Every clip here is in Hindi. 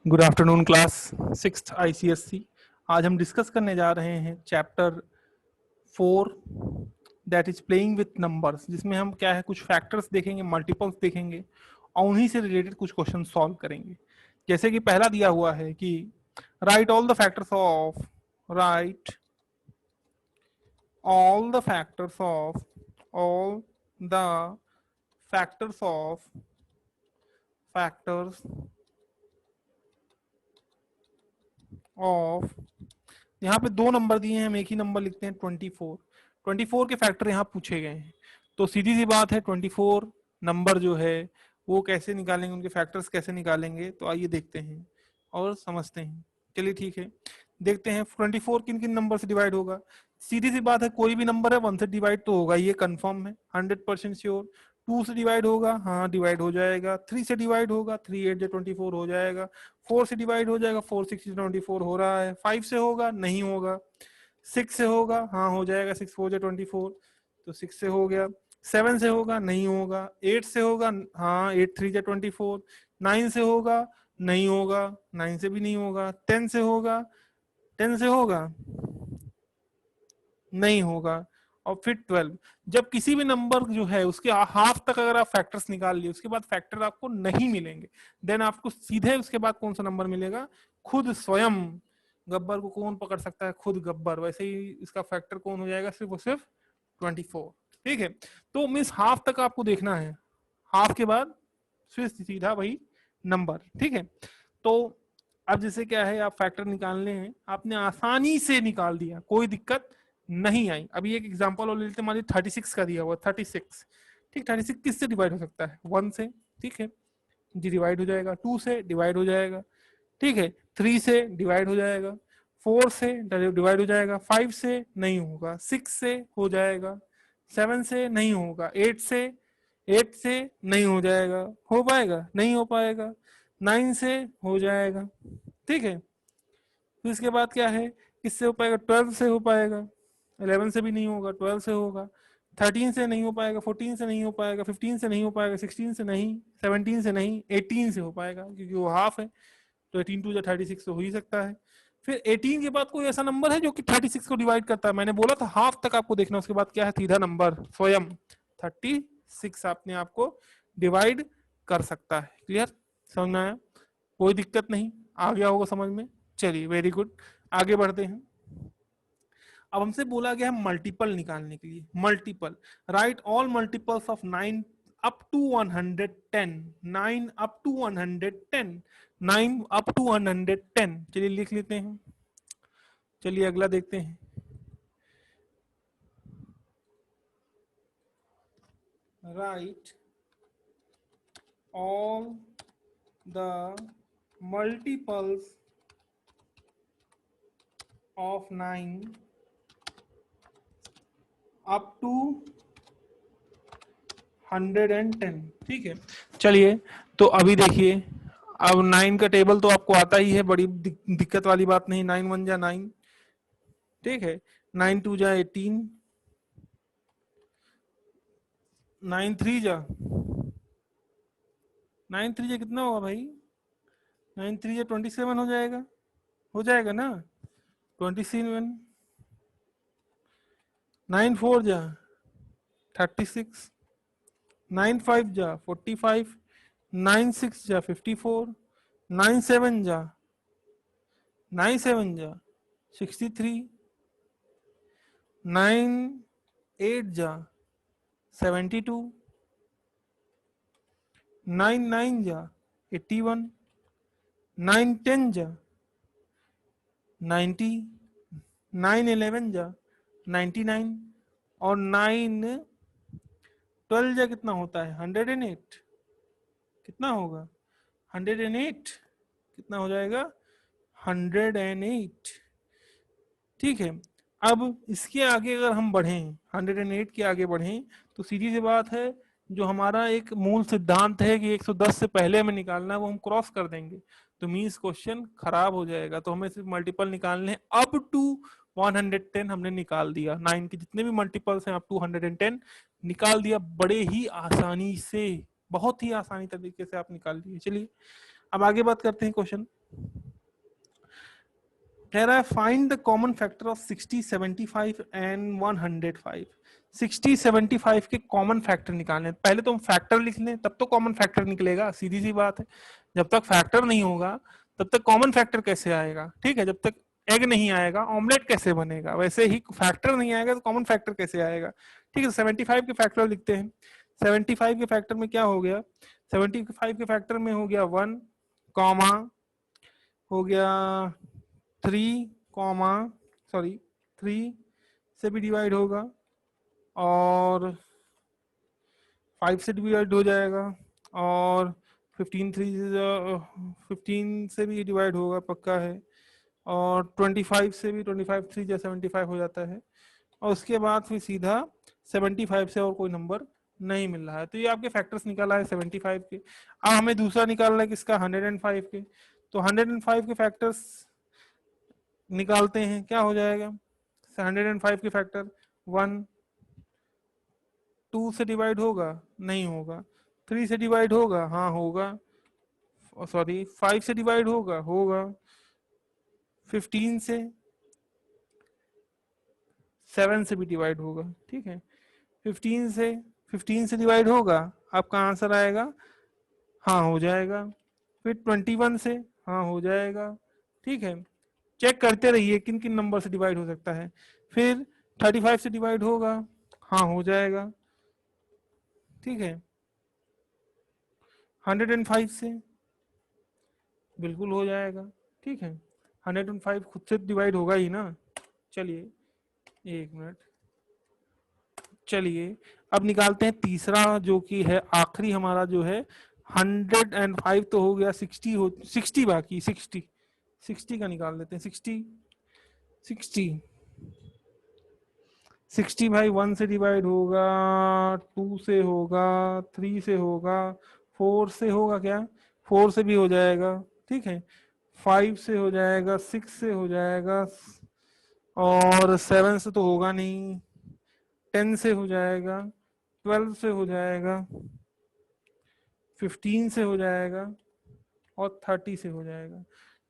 Good afternoon class sixth ICSC। आज हम डिस्कस करने जा रहे हैं chapter 4 that is playing with numbers, जिसमें हम क्या है कुछ फैक्टर्स देखेंगे, मल्टीपल्स देखेंगे और उन्हीं से रिलेटेड कुछ क्वेश्चन सॉल्व करेंगे। जैसे कि पहला दिया हुआ है कि right all the factors of right all the factors of all the factors of factors of, यहाँ पे दो नंबर दिए हैं, हम एक ही नंबर लिखते हैं 24। 24 के फैक्टर यहाँ पूछे गए हैं, तो सीधी सी बात है 24 नंबर जो है वो कैसे निकालेंगे, उनके फैक्टर्स कैसे निकालेंगे, तो आइए देखते हैं और समझते हैं। चलिए ठीक है, देखते हैं 24 किन किन नंबर से डिवाइड होगा। सीधी सी बात है, कोई भी नंबर है 1 से डिवाइड तो होगा, ये कंफर्म है, 100% श्योर। 2 से डिवाइड होगा, हाँ डिवाइड हो जाएगा। 3 से डिवाइड होगा, 3 8 24 हो जाएगा। 4 से डिवाइड हो जाएगा, 4 6 24 हो रहा है। 5 से होगा, नहीं होगा। 6 से होगा, हाँ हो जाएगा, 6 4 24, तो 6 से हो गया। 7 से होगा, नहीं होगा। 8 से होगा, हाँ 8 3 24। 9 से होगा, नहीं होगा, 9 से भी नहीं होगा। 10 से होगा, 10 से होगा, नहीं होगा। और फिर 12। जब किसी भी नंबर जो है उसके हाफ तक अगर आप फैक्टर्स निकाल लिए, उसके बाद फैक्टर आपको नहीं मिलेंगे, देन आपको सीधे उसके बाद कौन सा नंबर मिलेगा, खुद स्वयं। गब्बर को कौन पकड़ सकता है, खुद गब्बर। वैसे ही इसका फैक्टर कौन हो जाएगा, सिर्फ और सिर्फ 24। ठीक है, तो मीन्स हाफ तक आपको देखना है, हाफ के बाद फिर सीधा वही नंबर। ठीक है, तो अब जैसे क्या है, आप फैक्टर निकालने हैं, आपने आसानी से निकाल दिया, कोई दिक्कत नहीं आई। अभी एक एग्जांपल और लेते हैं, मान लीजिए 36 का दिया हुआ, 36। ठीक, 36 किससे डिवाइड हो सकता है, 1 से। ठीक है जी, डिवाइड हो जाएगा। 2 से डिवाइड हो जाएगा, ठीक है। 3 से डिवाइड हो जाएगा, 4 से डिवाइड हो जाएगा, 5 से नहीं होगा, 6 से हो जाएगा, 7 से नहीं होगा, 8 से नहीं हो जाएगा, हो पाएगा, नहीं हो पाएगा। 9 से हो जाएगा, ठीक है। फिर इसके बाद क्या है, किससे हो पाएगा, 12 से हो पाएगा। 11 से भी नहीं होगा, 12 से होगा। 13 से नहीं हो पाएगा, 14 से नहीं हो पाएगा, 15 से नहीं हो पाएगा, 16 से नहीं, 17 से नहीं, 18 से हो पाएगा, क्योंकि वो हाफ है, तो 18 2 36 तो हो ही सकता है। फिर 18 के बाद कोई ऐसा नंबर है जो कि 36 को डिवाइड करता है, मैंने बोला था हाफ तक आपको देखना, उसके बाद क्या है, सीधा नंबर स्वयं 36 अपने आपको डिवाइड कर सकता है। क्लियर, समझ में आया, कोई दिक्कत नहीं, आ गया होगा समझ में। चलिए वेरी गुड, आगे बढ़ते हैं। अब हमसे बोला गया है मल्टीपल निकालने के लिए। Multiple, right all multiples of 9 up to 110। 9 up to 110, 9 up to 110। चलिए लिख लेते हैं। चलिए अगला देखते हैं। Right all the multiples of 9 up to 110। ठीक है, चलिए तो अभी देखिए, अब 9 का टेबल तो आपको आता ही है, बड़ी दिक्कत वाली बात नहीं। 9 1 जा 9, ठीक है। 9 2 जा 18, 9 3 जा 9 3 जा कितना होगा भाई, 9 3 जा 27 हो जाएगा ना, 27। 9 4 जा 36, 9 5 जा 45, 9 6 जा 54, 9 7 जा 63, 9 8 जा 72, 9 9 जा 81, 9 10 जा 90, 9 11 जा 99, और 9 12 जा कितना होता है, 108। कितना होगा, 108, कितना हो जाएगा, 108। ठीक है, अब इसके आगे अगर हम बढ़ें, 108 के आगे बढ़ें, तो सीधी सी बात है, जो हमारा एक मूल सिद्धांत है कि 110 से पहले हमें निकालना है, वो हम क्रॉस कर देंगे, तो मीन्स क्वेश्चन खराब हो जाएगा। तो हमें सिर्फ मल्टीपल निकालने हैं अप टू 110, हमने निकाल दिया। 9 के जितने भी मल्टीपल्स हैं अप टू 110 निकाल दिया, बड़े ही आसानी से। बहुत ही आसानी तरीके से आप निकाल लिए। चलिए अब आगे बात करते हैं। क्वेश्चन कह रहा है find the common factor of 60, 75 and 105। 60, 75 के कॉमन फैक्टर निकालने। पहले तो हम फैक्टर लिख लें तब तो कॉमन फैक्टर निकलेगा, सीधी सी बात है। जब तक फैक्टर नहीं होगा तब तक कॉमन फैक्टर कैसे आएगा? ठीक है, जब तक एग नहीं आएगा ऑमलेट कैसे बनेगा, वैसे ही फैक्टर नहीं आएगा तो कॉमन फैक्टर कैसे आएगा। ठीक है, 75 के फैक्टर लिखते हैं। 75 के फैक्टर में क्या हो गया? 75 के फैक्टर में हो गया 1 कॉमा, हो गया 3 कॉमा, सॉरी 3 से भी डिवाइड होगा और 5 से डिवाइड हो जाएगा और 15 से भी डिवाइड होगा पक्का है, और 25 से भी, 25 3 या 75 हो जाता है, और उसके बाद फिर सीधा 75 से और कोई नंबर नहीं मिल रहा है। तो ये आपके फैक्टर्स निकाला है 75 के। अब हमें दूसरा निकालना है किसका? 105 के। तो 105 के फैक्टर्स निकालते हैं, क्या हो जाएगा? 105 के फैक्टर 1, 2 से डिवाइड होगा? नहीं होगा। 3 से डिवाइड होगा? हाँ होगा। सॉरी 5 से डिवाइड होगा? होगा। 15 से, 7 से भी डिवाइड होगा। ठीक है, 15 से डिवाइड होगा, आपका आंसर आएगा हाँ हो जाएगा। फिर 21 से, हाँ हो जाएगा। ठीक है, चेक करते रहिए किन किन नंबर से डिवाइड हो सकता है। फिर 35 से डिवाइड होगा? हाँ हो जाएगा। ठीक है, 105 से बिल्कुल हो जाएगा। ठीक है, 105 खुद से डिवाइड होगा ही ना। चलिए एक मिनट, चलिए अब निकालते हैं तीसरा जो कि है आखिरी हमारा जो है 105 तो हो गया, 60 बाकी, 60 का निकाल देते हैं। 60 भाई 1 से डिवाइड होगा, 2 से होगा, 3 से होगा, 4 से होगा, क्या 4 से भी हो जाएगा। ठीक है, 5 से हो जाएगा, 6 से हो जाएगा, और 7 से तो होगा नहीं, 10 से हो जाएगा, 12 से हो जाएगा, 15 से हो जाएगा, और 30 से हो जाएगा।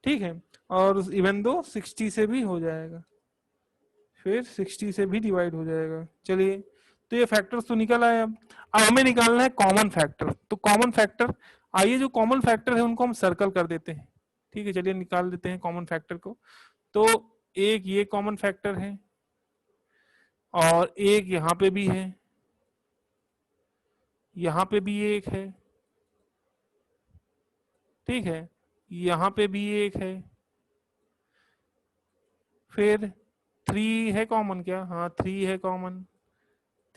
ठीक है, और इवन दो 60 से भी हो जाएगा, फिर 60 से भी डिवाइड हो जाएगा। चलिए तो ये फैक्टर्स तो निकल आए। अब हमें निकालना है कॉमन फैक्टर। तो कॉमन फैक्टर, आइए जो कॉमन फैक्टर है उनको हम सर्कल कर देते हैं। ठीक है, चलिए निकाल देते हैं कॉमन फैक्टर को। तो एक ये कॉमन फैक्टर है, और एक यहाँ पे भी है, यहाँ पे भी एक है। ठीक है, यहाँ पे भी एक है। फिर 3 है कॉमन क्या? हाँ 3 है कॉमन।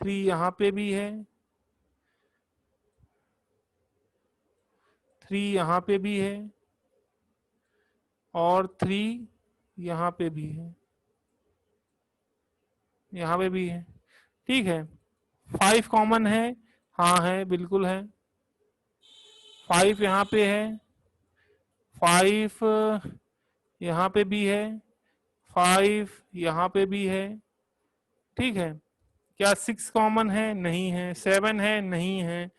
3 यहाँ पे भी है, 3 यहाँ पे भी है, और 3 यहाँ पे भी है, यहाँ पे भी है। ठीक है, 5 कॉमन है? हाँ है, बिल्कुल है। 5 यहाँ पे है, 5 यहाँ पे भी है, 5 यहाँ पे भी है। ठीक है, क्या 6 कॉमन है? नहीं है। 7 है? नहीं है।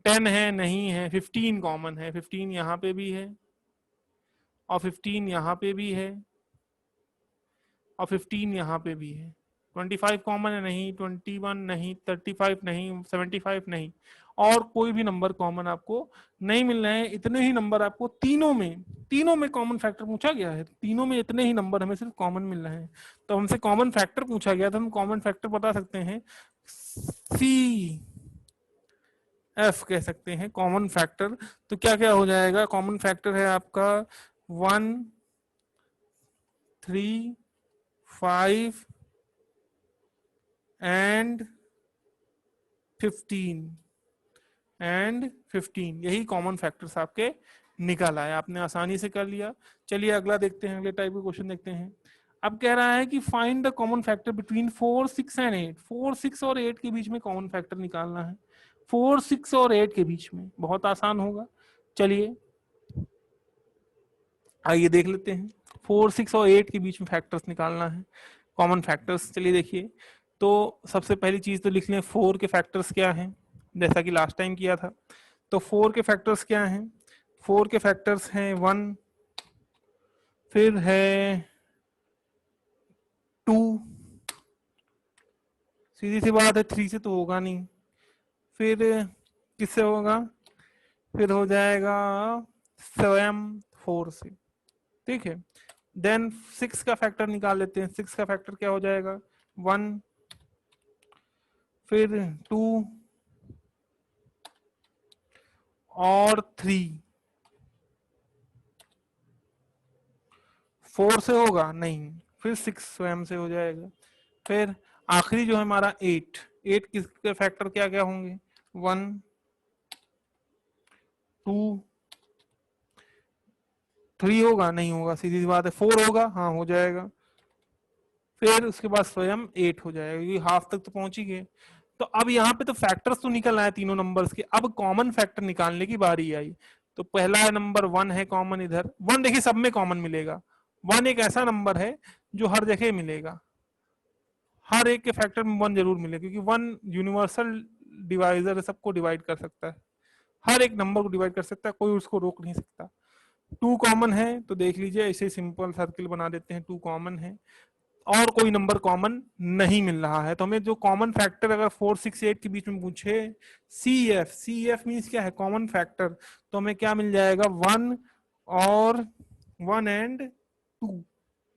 10 है? नहीं है। 15 कॉमन है, 15 यहाँ पे भी है, और 15 यहाँ पे भी है, और 15 यहाँ पे भी है। 25 कॉमन है? नहीं। 21 नहीं, 35 नहीं, 75 नहीं, और कोई भी नंबर कॉमन आपको नहीं मिल रहे हैं। इतने ही नंबर आपको तीनों में कॉमन फैक्टर पूछा गया है, तीनों में इतने ही नंबर हमें सिर्फ कॉमन मिल रहे हैं। तो हमसे कॉमन फैक्टर पूछा गया था, हम कॉमन फैक्टर बता सकते हैं, सी एफ कह सकते हैं कॉमन फैक्टर। तो क्या क्या हो जाएगा? कॉमन फैक्टर है आपका 1, 3, 5 एंड 15 यही कॉमन फैक्टर्स आपके निकल आए। आपने आसानी से कर लिया। चलिए अगला देखते हैं, अगले टाइप का क्वेश्चन देखते हैं। अब कह रहा है कि find the common factor between 4, 6 and 8। 4, 6 और 8 के बीच में कॉमन फैक्टर निकालना है। 4, 6 और 8 के बीच में, बहुत आसान होगा। चलिए आइए देख लेते हैं। 4, 6 और 8 के बीच में फैक्टर्स निकालना है, कॉमन फैक्टर्स। चलिए देखिए, तो सबसे पहली चीज तो लिख लें 4 के फैक्टर्स क्या हैं, जैसा कि लास्ट टाइम किया था। तो 4 के फैक्टर्स क्या हैं? 4 के फैक्टर्स हैं 1, फिर है 2, सीधी सी बात है 3 से तो होगा नहीं, फिर किससे होगा? फिर हो जाएगा स्वयं 4 से, ठीक है। देन 6 का फैक्टर निकाल लेते हैं। 6 का फैक्टर क्या हो जाएगा? 1, फिर 2 और 3। 4 से होगा नहीं, फिर 6 स्वयं से हो जाएगा। फिर आखिरी जो है हमारा 8, 8 किसके फैक्टर क्या क्या होंगे? 1, 2, 3 होगा नहीं होगा, सीधी सी बात है। 4 होगा, हाँ हो जाएगा। फिर उसके बाद स्वयं 8 हो जाएगा, क्योंकि हाफ तक तो पहुंच ही गए। तो अब यहाँ पे तो फैक्टर्स तो निकल आए तीनों नंबर्स के, अब कॉमन फैक्टर निकालने की बारी आई। तो पहला नंबर 1 है कॉमन इधर। 1 देखिए सब में कॉमन मिलेगा। 1 एक ऐसा नंबर है जो हर जगह मिलेगा, हर एक के फैक्टर में 1 जरूर मिलेगा, क्योंकि 1 यूनिवर्सल डिवाइजर है, सबको डिवाइड कर सकता है, हर एक नंबर को डिवाइड कर सकता है, कोई उसको रोक नहीं सकता। 2 कॉमन है तो देख लीजिए ऐसे सिंपल सर्किल बना देते हैं, 2 कॉमन है, और कोई नंबर कॉमन नहीं मिल रहा है। तो हमें जो कॉमन फैक्टर अगर 4, 6, 8 के बीच में पूछे, CF, CF मीन्स क्या है? Common factor. तो हमें क्या मिल जाएगा? 1 और 1 एंड 2,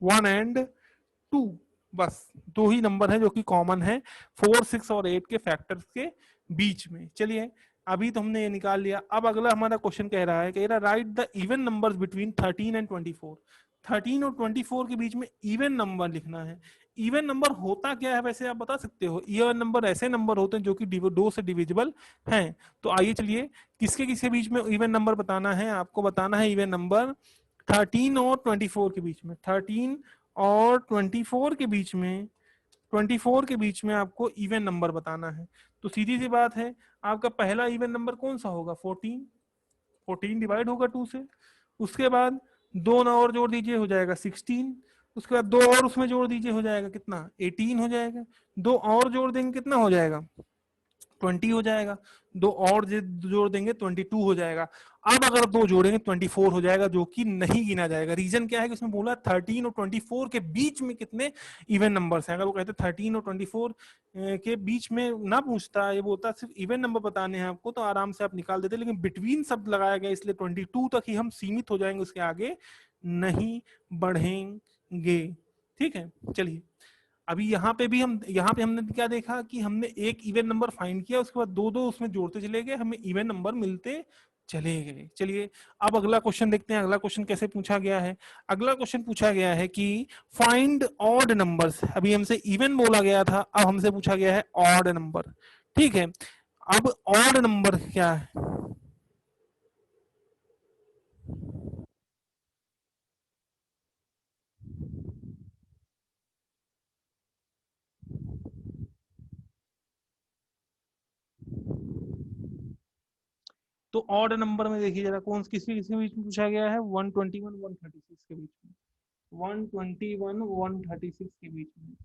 1 एंड 2, बस दो ही नंबर है जो कि कॉमन है 4, 6 और 8 के फैक्टर्स के बीच में। चलिए अभी तो हमने ये निकाल लिया। अब अगला हमारा क्वेश्चन कह रहा है, right the even numbers between 13 and 24। 13 और 24 के बीच में इवन नंबर लिखना है। इवन नंबर होता क्या है वैसे आप बता सकते हो? इवन नंबर ऐसे नंबर होते हैं जो कि 2 से डिविजिबल हैं। तो आइए चलिए, किसके किसके बीच में इवन नंबर बताना है? आपको बताना है इवन नंबर 13 और 24 के बीच में। 13 और 24 के बीच में, 24 के बीच में आपको इवन नंबर बताना है। तो सीधी सी बात है, आपका पहला इवन नंबर कौन सा होगा? 14। 14 डिवाइड होगा 2 से। उसके बाद 2 ना और जोड़ दीजिए, हो जाएगा 16। उसके बाद 2 और उसमें जोड़ दीजिए, हो जाएगा कितना? 18 हो जाएगा। 2 और जोड़ देंगे कितना हो जाएगा? 20 हो जाएगा। 2 और जोड़ देंगे 22 हो जाएगा। अब अगर 2 जोड़ेंगे 24 हो जाएगा, जो कि नहीं गिना जाएगा। रीजन क्या है कि उसमें बोला 13 और 24 के बीच में कितने इवन नंबर्स हैं। अगर वो कहते 13 और 24 के बीच में ना पूछता, ये बोलता सिर्फ इवन नंबर बताने हैं आपको, तो आराम से आप निकाल देते। लेकिन बिटवीन शब्द लगाया गया, इसलिए 22 तक ही हम सीमित हो जाएंगे, उसके आगे नहीं बढ़ेंगे। ठीक है, चलिए अभी यहाँ पे हमने क्या देखा कि हमने एक इवन नंबर फाइंड किया, उसके बाद दो दो उसमें जोड़ते चले गए, हमें इवन नंबर मिलते चले गए। चलिए अब अगला क्वेश्चन देखते हैं। अगला क्वेश्चन कैसे पूछा गया है? अगला क्वेश्चन पूछा गया है कि फाइंड ऑड नंबर्स। अभी हमसे इवन बोला गया था, अब हमसे पूछा गया है ऑड नंबर। ठीक है, अब ऑड नंबर क्या है? तो ऑड नंबर में देखिए जरा, कौन किसके किसके बीच में पूछा गया है? 121 136 के बीच में। 121 136 के बीच में,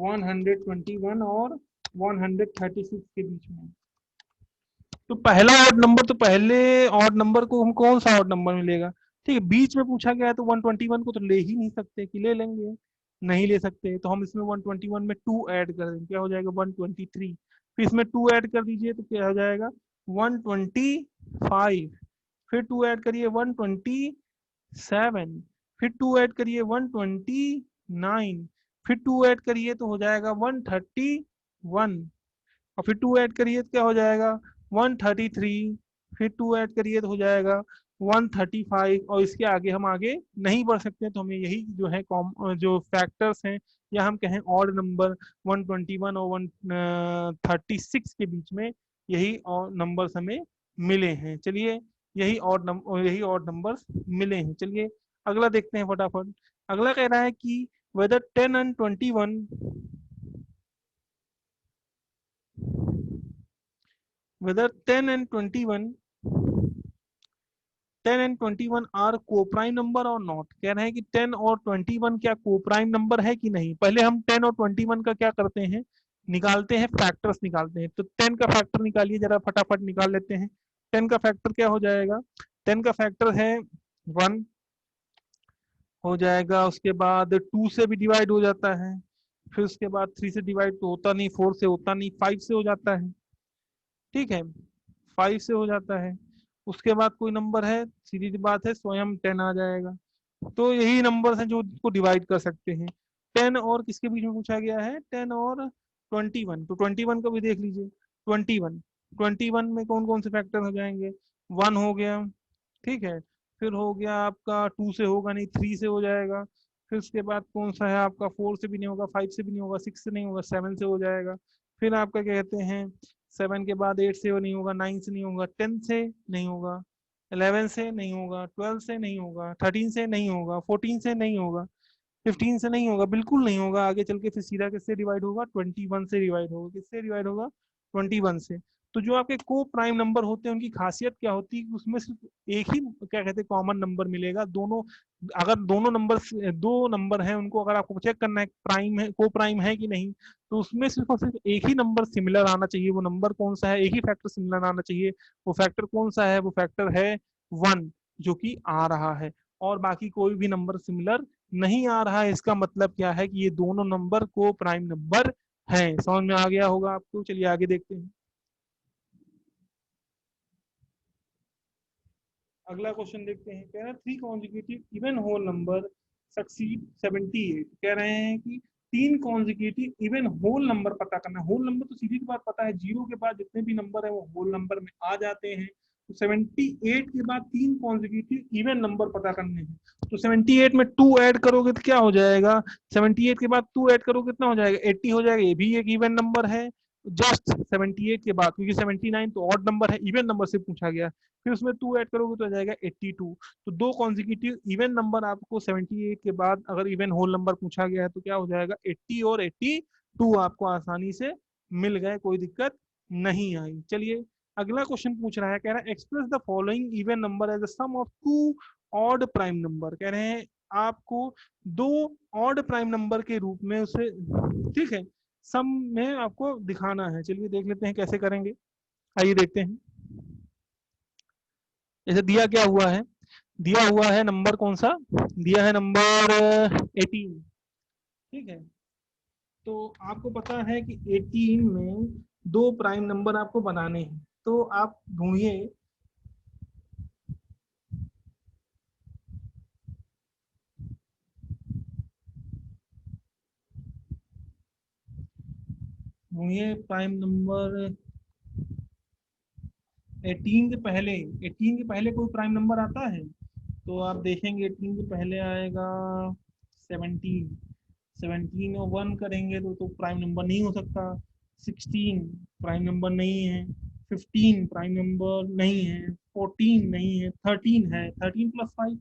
121 और 136 के बीच में। तो पहला ऑड नंबर, तो पहले ऑड नंबर को हम कौन सा ऑड नंबर मिलेगा? ठीक है, बीच में पूछा गया है तो 121 को तो ले ही नहीं सकते, कि ले लेंगे? नहीं ले सकते। तो हम इसमें 121 में 2 ऐड कर देंगे, क्या हो जाएगा? 123। फिर इसमें 2 ऐड कर दीजिए तो क्या हो जाएगा? 125। फिर 2 ऐड करिए 127। फिर 2 ऐड करिए 129। फिर 2 ऐड करिए तो हो जाएगा 131। और फिर 2 ऐड करिए तो क्या हो जाएगा? 133। फिर 2 ऐड करिए तो हो जाएगा 135। और इसके आगे हम आगे नहीं बढ़ सकते, तो हमें यही जो है जो फैक्टर्स हैं, या हम कहें ऑड नंबर 121 और 136 के बीच में यही और नंबर्स हमें मिले हैं। चलिए यही ऑड नंबर्स मिले हैं। चलिए अगला देखते हैं फटाफट। अगला कह रहा है कि whether 10 and 21, whether 10 and 21, 10 and 21 are coprime number और नॉट। कह रहे हैं कि 10 और 21 क्या कोप्राइम नंबर है कि नहीं। पहले हम 10 और 21 का क्या करते हैं? निकालते हैं, फैक्टर्स निकालते हैं। तो 10 का फैक्टर निकालिए जरा, फटाफट निकाल लेते हैं। 10 का फैक्टर क्या हो जाएगा, 10 का फैक्टर है 1 हो जाएगा, उसके बाद 2 से भी डिवाइड हो जाता है, फिर उसके बाद 3 से डिवाइड तो होता नहीं, 4 से होता नहीं, 5 से हो जाता है, ठीक है, 5 से हो जाता है। उसके बाद कोई नंबर है, सीधी सी बात है, स्वयं 10 आ जाएगा। तो यही नंबर हैं जो इसको डिवाइड कर सकते हैं। 10 और किसके बीच में पूछा गया है, 10 और 21, तो 21 को भी देख लीजिए। 21, 21 में कौन कौन से फैक्टर हो जाएंगे, 1 हो गया, ठीक है, फिर हो गया आपका 2 से होगा नहीं, 3 से हो जाएगा, फिर उसके बाद कौन सा है आपका, 4 से भी नहीं होगा, 5 से भी नहीं होगा, 6 से नहीं होगा, 7 से हो जाएगा, फिर आपका क्या कहते हैं 7 के बाद 8 से वो नहीं होगा, 9 से नहीं होगा, 10 से नहीं होगा, 11 से नहीं होगा, 12 से नहीं होगा, 13 से नहीं होगा, 14 से नहीं होगा, 15 से नहीं होगा, बिल्कुल नहीं होगा। आगे चल के फिर सीधा किससे डिवाइड होगा, 21 से डिवाइड होगा, किससे डिवाइड होगा, 21 से। तो जो आपके को प्राइम नंबर होते हैं उनकी खासियत क्या होती है, उसमें सिर्फ एक ही क्या कहते हैं कॉमन नंबर मिलेगा। दोनों, अगर दोनों नंबर, दो नंबर हैं, उनको अगर आपको चेक करना है प्राइम है, को प्राइम है कि नहीं, तो उसमें सिर्फ और सिर्फ एक ही नंबर सिमिलर आना चाहिए। वो नंबर कौन सा है, एक ही फैक्टर सिमिलर आना चाहिए। वो फैक्टर कौन सा है, वो फैक्टर है 1, जो कि आ रहा है, और बाकी कोई भी नंबर सिमिलर नहीं आ रहा है। इसका मतलब क्या है कि ये दोनों नंबर को प्राइम नंबर हैं। समझ में आ गया होगा आपको। चलिए आगे देखते हैं। अगला क्वेश्चन देखते हैं। कह रहा है 3 consecutive even whole number succeed 78। कह रहे हैं कि 3 कॉन्जिक्यूटिव इवन होल नंबर पता करना। होल नंबर तो सीधी सी बात पता है, जीरो के बाद जितने भी नंबर है वो होल नंबर में आ जाते हैं। तो 78 के बाद 3 कॉन्जिक्यूटिव इवन नंबर पता करने हैं। तो 78 में 2 ऐड करोगे तो क्या हो जाएगा, 78 के बाद 2 ऐड करोगे कितना हो जाएगा, 80 हो जाएगा। ये भी एक इवन नंबर है। जस्ट 78 के बाद, क्योंकि 79 तो ऑड नंबर है, इवन नंबर से पूछा गया, फिर उसमें 2 ऐड करोगे तो आ जाएगा 82। तो दो कॉन्जिक्यूटिव इवन नंबर आपको 78 के बाद अगर इवन होल नंबर पूछा गया है तो क्या हो जाएगा, 80 और 82 आपको आसानी से मिल गए, कोई दिक्कत नहीं आई। चलिए अगला क्वेश्चन पूछ रहा है, कह रहा है express the following even number as the sum of two odd prime number. कह रहे हैं आपको दो ऑड प्राइम नंबर के रूप में उसे, ठीक है, सम में आपको दिखाना है। चलिए देख लेते हैं कैसे करेंगे, आइए देखते हैं। जैसे दिया क्या हुआ है, दिया हुआ है नंबर कौन सा, दिया है नंबर 18, ठीक है। तो आपको पता है कि 18 में दो प्राइम नंबर आपको बनाने हैं, तो आप ढूंढिए। ढूंढिए प्राइम नंबर 18 के पहले, 18 के पहले कोई प्राइम नंबर आता है, तो आप देखेंगे 18 के पहले आएगा 17। 17 और 1 करेंगे तो प्राइम नंबर नहीं हो सकता। 16 प्राइम नंबर नहीं है। 15 प्राइम नंबर नहीं है। 14 नहीं है। 13 है। 13 प्लस 5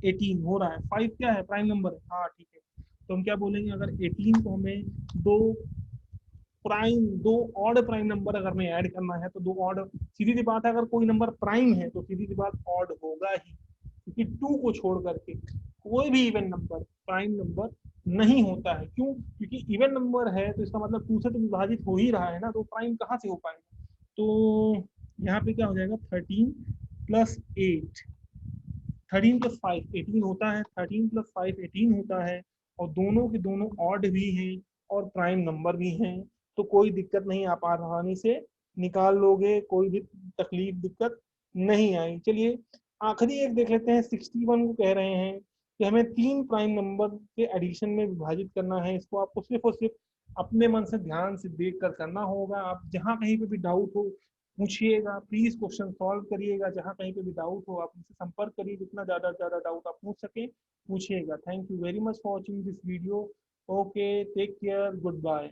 18 हो रहा है। 5 क्या है, प्राइम नंबर है, हाँ ठीक है। तो हम क्या बोलेंगे, अगर 18 को हमें दो दो ऑड प्राइम नंबर अगर हमें ऐड करना है तो दो ऑड, सीधी सी बात है, अगर कोई नंबर प्राइम है तो सीधी सी बात ऑड होगा ही, क्योंकि 2 को छोड़ करके कोई भी इवन नंबर प्राइम नंबर नहीं होता है। क्यों, क्योंकि इवन नंबर है तो इसका मतलब 2 से तो विभाजित हो ही रहा है ना, तो प्राइम कहाँ से हो पाएगा। तो यहाँ पे क्या हो जाएगा, 13 + 8, 13 + 5 18 होता है, 13 + 5 18 होता है, और दोनों के दोनों ऑड भी हैं और प्राइम नंबर भी हैं। तो कोई दिक्कत नहीं, आप आसानी से निकाल लोगे, कोई भी तकलीफ दिक्कत नहीं आई। चलिए आखिरी एक देख लेते हैं। 61 को कह रहे हैं कि हमें 3 प्राइम नंबर के एडिशन में विभाजित करना है। इसको आपको सिर्फ और सिर्फ अपने मन से ध्यान से देख कर करना होगा। आप जहाँ कहीं पे भी डाउट हो पूछिएगा, प्लीज क्वेश्चन सॉल्व करिएगा। जहाँ कहीं पे भी डाउट हो आप मुझसे संपर्क करिए, जितना ज़्यादा डाउट आप पूछ सके पूछिएगा। Thank you very much for watching this video. Okay, take care, good bye.